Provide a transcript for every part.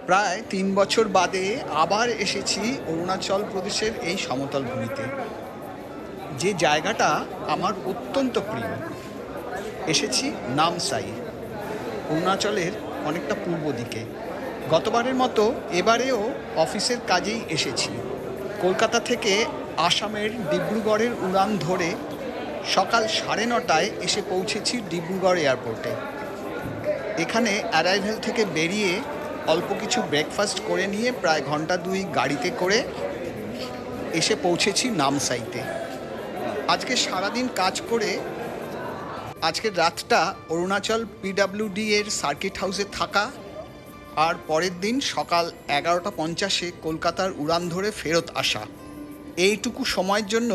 প্রায় 3 বছর বাদে আবার এসেছি অরুণাচল প্রদেশের এই সমতল ভূমিতে, যে জায়গাটা আমার অত্যন্ত প্রিয়। এসেছি নামসাই, অরুণাচলের অনেকটা পূর্ব দিকে। গতবারের মতো এবারেও অফিসের কাজেই এসেছি। কলকাতা থেকে আসামের ডিব্রুগড়ের উড়ান ধরে সকাল 9:30টায় এসে পৌঁছেছি ডিব্রুগড় এয়ারপোর্টে। এখানে অ্যারাইভেল থেকে বেরিয়ে অল্প কিছু ব্রেকফাস্ট করে নিয়ে প্রায় ঘন্টা 2 গাড়িতে করে এসে পৌঁছেছি নামসাইতে। আজকে সারাদিন কাজ করে আজকের রাতটা অরুণাচল পিডাব্লিউডি এর সার্কিট হাউসে থাকা, আর পরের দিন সকাল 11:50-এ কলকাতার উড়ান ধরে ফেরত আসা। এইটুকু সময়ের জন্য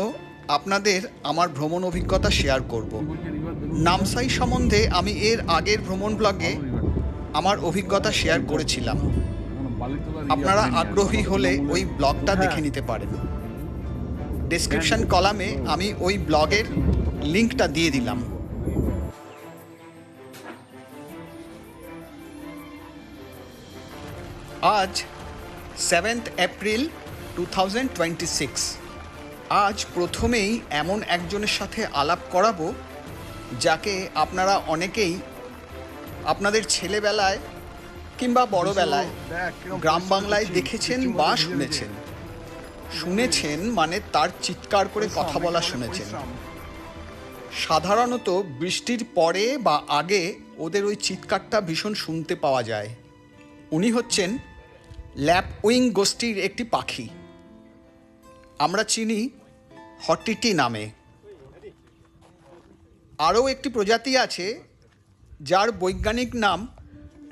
আপনাদের আমার ভ্রমণ অভিজ্ঞতা শেয়ার করব। নামসাই সম্বন্ধে আমি এর আগের ভ্রমণ ব্লগে আমার অভিজ্ঞতা শেয়ার করেছিলাম। আপনারা আগ্রহী হলে ওই ব্লগটা দেখে নিতে পারেন। ডেসক্রিপশন কলামে আমি ওই ব্লগের লিঙ্কটা দিয়ে দিলাম। আজ 7 এপ্রিল 2026। আজ প্রথমেই এমন একজনের সাথে আলাপ করাবো যাকে আপনারা অনেকেই আপনাদের ছেলেবেলায় কিংবা বড়বেলায় গ্রাম বাংলায় দেখেছেন বা শুনেছেন মানে তার চিৎকার করে কথা বলা শুনেছেন। সাধারণত বৃষ্টির পরে বা আগে ওদের ওই চিৎকারটা ভীষণ শুনতে পাওয়া যায়। উনি হচ্ছেন ল্যাপউইং গোষ্ঠীর একটি পাখি, আমরা চিনি হট্টিটি নামে। আরও একটি প্রজাতি আছে যার বৈজ্ঞানিক নাম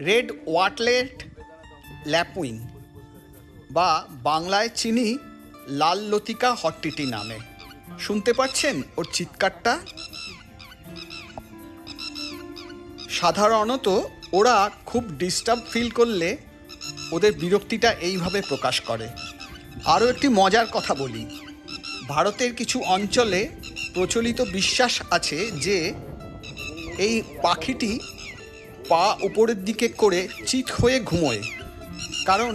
রেড ওয়াটলেট ল্যাপউইং, বা বাংলায় চিনি লাল লতিকা হট্টিটি নামে। শুনতে পাচ্ছেন ওর চিৎকারটা? সাধারণত ওরা খুব ডিস্টার্ব ফিল করলে ওদের বিরক্তিটা এইভাবে প্রকাশ করে। আরও একটি মজার কথা বলি, ভারতের কিছু অঞ্চলে প্রচলিত বিশ্বাস আছে যে এই পাখিটি পা উপরের দিকে করে চিৎ হয়ে ঘুমোয়, কারণ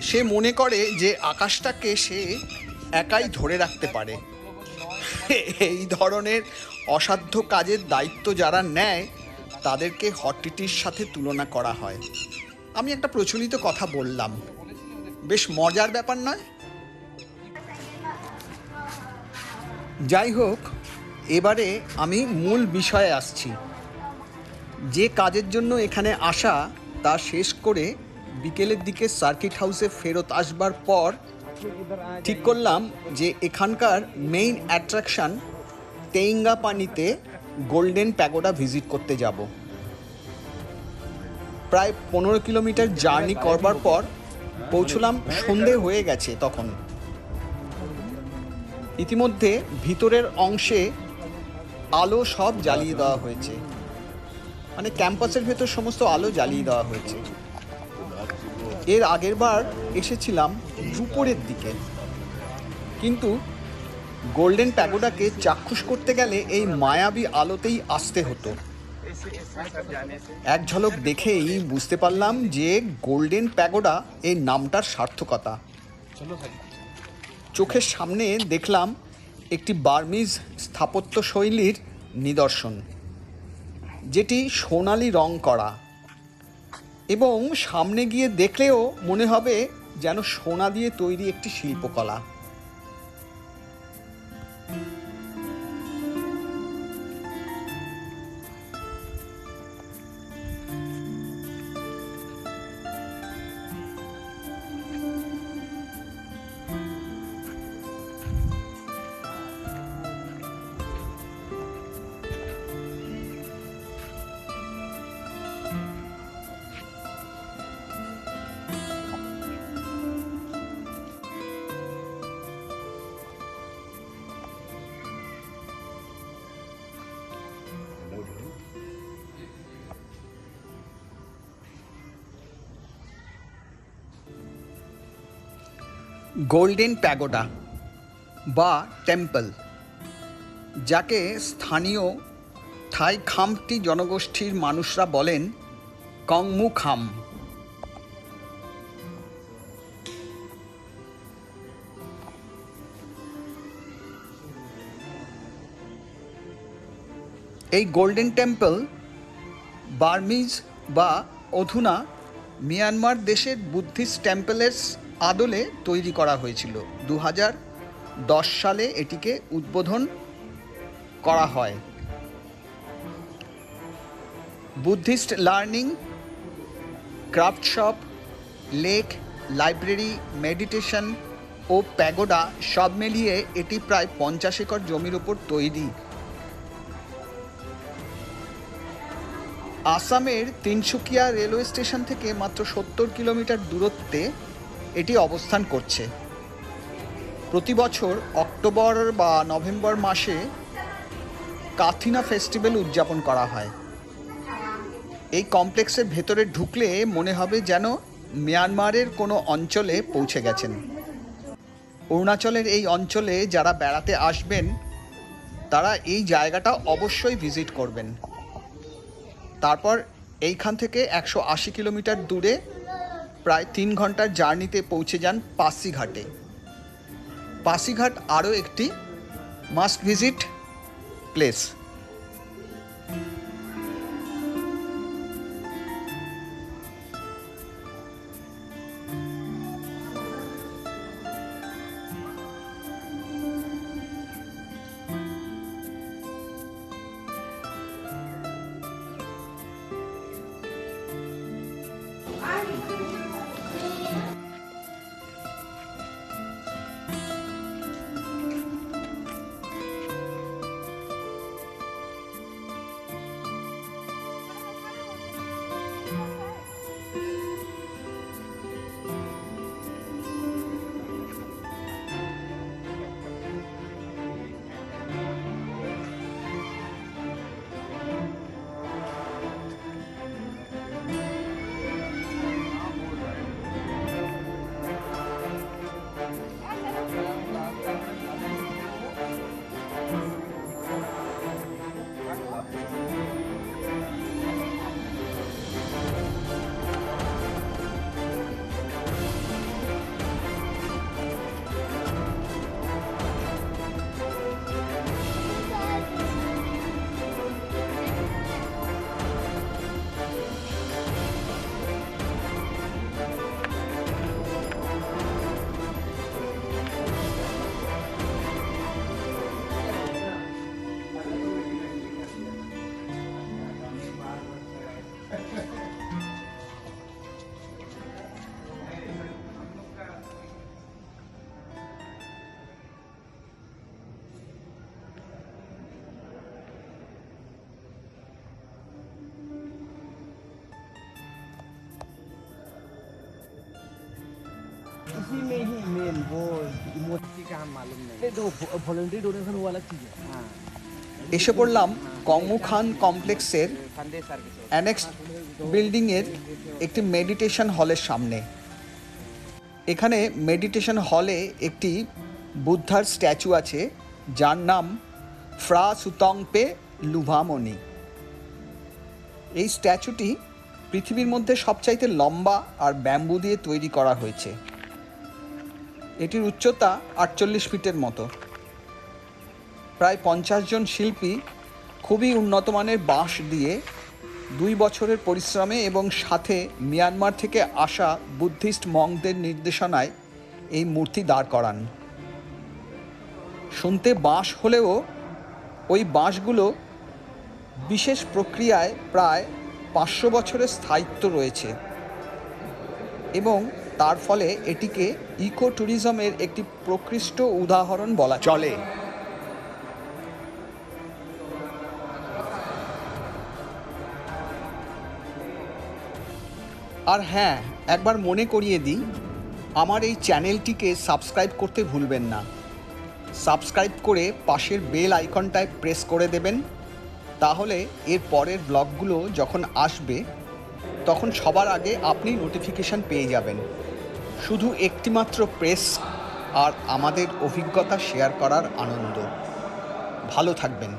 সে মনে করে যে আকাশটাকে সে একাই ধরে রাখতে পারে। এই ধরনের অসাধ্য কাজের দায়িত্ব যারা নেয় তাদেরকে হট্টিটির সাথে তুলনা করা হয়। আমি একটা প্রচলিত কথা বললাম, বেশ মজার ব্যাপার নয়? যাই হোক, এবারে আমি মূল বিষয়ে আসছি। যে কাজের জন্য এখানে আসা তা শেষ করে বিকেলের দিকে সার্কিট হাউসে ফেরত আসবার পর ঠিক করলাম যে এখানকার মেইন অ্যাট্রাকশান টেঙ্গাপানিতে গোল্ডেন প্যাগোডা ভিজিট করতে যাব। প্রায় 15 কিলোমিটার জার্নি করবার পর পৌঁছলাম, সন্ধে হয়ে গেছে তখন। ইতিমধ্যে ভিতরের অংশে আলো সব জ্বালিয়ে দেওয়া হয়েছে, মানে ক্যাম্পাসের ভেতর সমস্ত আলো জ্বালিয়ে দেওয়া হয়েছে। এর আগের বার এসেছিলাম দুপুরের দিকে, কিন্তু গোল্ডেন প্যাগোডাকে চাক্ষুষ করতে গেলে এই মায়াবী আলোতেই আসতে হতো। এক ঝলক দেখেই বুঝতে পারলাম যে গোল্ডেন প্যাগোডা এই নামটার সার্থকতা। চোখের সামনে দেখলাম একটি বার্মিজ স্থাপত্য শৈলীর নিদর্শন, যেটি সোনালি রং করা, এবং সামনে গিয়ে দেখলেও মনে হবে যেন সোনা দিয়ে তৈরি একটি শিল্পকলা। গোল্ডেন প্যাগোডা বা টেম্পল, যাকে স্থানীয় থাই খামটি জনগোষ্ঠীর মানুষরা বলেন কংমু খাম। এই গোল্ডেন টেম্পল বার্মিজ বা অধুনা মিয়ানমার দেশের বুদ্ধিস্ট টেম্পলের আদলে তৈরি করা হয়েছিল। 2010 সালে এটিকে উদ্বোধন করা হয়। Buddhist learning, craft shop, lake, library, meditation ও প্যাগোডা সব মিলিয়ে এটি প্রায় 50 একর জমির উপর তৈরি। আসামের তিনসুকিয়া রেলওয়ে স্টেশন থেকে মাত্র 70 কিলোমিটার দূরত্বে এটি অবস্থান করছে। প্রতি বছর অক্টোবর বা নভেম্বর মাসে কাথিনা ফেস্টিভ্যাল উদযাপন করা হয়। এই কমপ্লেক্সের ভেতরে ঢুকলে মনে হবে যেন মিয়ানমারের কোনো অঞ্চলে পৌঁছে গেছেন। অরুণাচলের এই অঞ্চলে যারা বেড়াতে আসবেন তারা এই জায়গাটা অবশ্যই ভিজিট করবেন। তারপর এইখান থেকে 180 কিলোমিটার দূরে প্রায় 3 ঘন্টার জার্নিতে পৌঁছে যান পাসিঘাটে। পাসিঘাট আরও একটি মাস্ট ভিজিট প্লেস। इसी में ही मेन वो इमोजी का हम मालूम नहीं तो वॉलंटरी डोनेशन वो अलग चीज़ है। हाँ এসে পড়লাম কংমু খান কমপ্লেক্সের অ্যানেক্স বিল্ডিংয়ের একটি মেডিটেশন হলের সামনে। এখানে মেডিটেশন হলে একটি বুদ্ধার স্ট্যাচু আছে যার নাম ফ্রা সুতংপে লুভামণি। এই স্ট্যাচুটি পৃথিবীর মধ্যে সবচাইতে লম্বা আর ব্যাম্বু দিয়ে তৈরি করা হয়েছে। এটির উচ্চতা 48 ফিটের মতো। প্রায় 50 জন শিল্পী খুবই উন্নত মানের বাঁশ দিয়ে 2 বছরের পরিশ্রমে এবং সাথে মিয়ানমার থেকে আসা বুদ্ধিস্ট মঙ্কদের নির্দেশনায় এই মূর্তি দাঁড় করান। শুনতে বাঁশ হলেও ওই বাঁশগুলো বিশেষ প্রক্রিয়ায় প্রায় 500 বছরের স্থায়িত্ব রয়েছে এবং তার ফলে এটিকে ইকো ট্যুরিজমের একটি প্রকৃষ্ট উদাহরণ বলা চলে। আর হ্যাঁ, একবার মনে করিয়ে দিই, আমার এই চ্যানেলটিকে সাবস্ক্রাইব করতে ভুলবেন না। সাবস্ক্রাইব করে পাশের বেল আইকনটায় প্রেস করে দেবেন, তাহলে এর পরের ব্লগগুলো যখন আসবে তখন সবার আগে আপনি নোটিফিকেশান পেয়ে যাবেন। শুধু একটিমাত্র প্রেস আর আমাদের অভিজ্ঞতা শেয়ার করার আনন্দ। ভালো থাকবেন।